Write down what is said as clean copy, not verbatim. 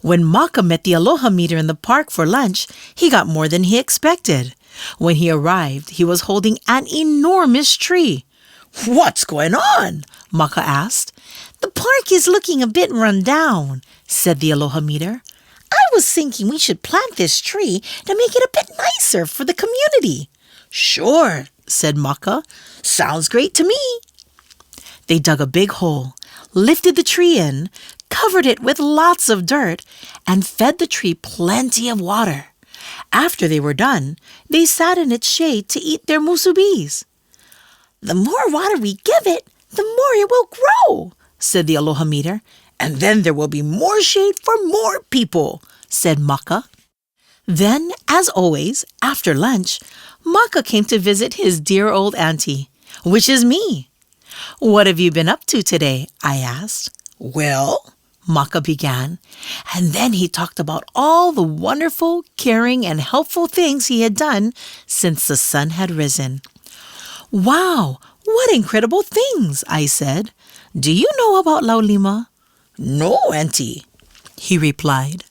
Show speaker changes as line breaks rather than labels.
When Maka met the Aloha Meter in the park for lunch, he got more than he expected. When he arrived, he was holding an enormous tree. "What's going on?" Maka asked. "The park is looking a bit run down," said the Aloha Meter. "I was thinking we should plant this tree to make it a bit nicer for the community." "Sure," said Maka. "Sounds great to me." They dug a big hole, lifted the tree in, covered it with lots of dirt, and fed the tree plenty of water. After they were done, they sat in its shade to eat their musubis. "The more water we give it, the more it will grow," said the Aloha Meter. "And then there will be more shade for more people," said Maka. Then, as always, after lunch, Maka came to visit his dear old auntie, which is me. "What have you been up to today?" I asked. "Well," Maka began, and then he talked about all the wonderful, caring, and helpful things he had done since the sun had risen. "Wow, what incredible things," I said. "Do you know about Laulima?" "No, Auntie," he replied.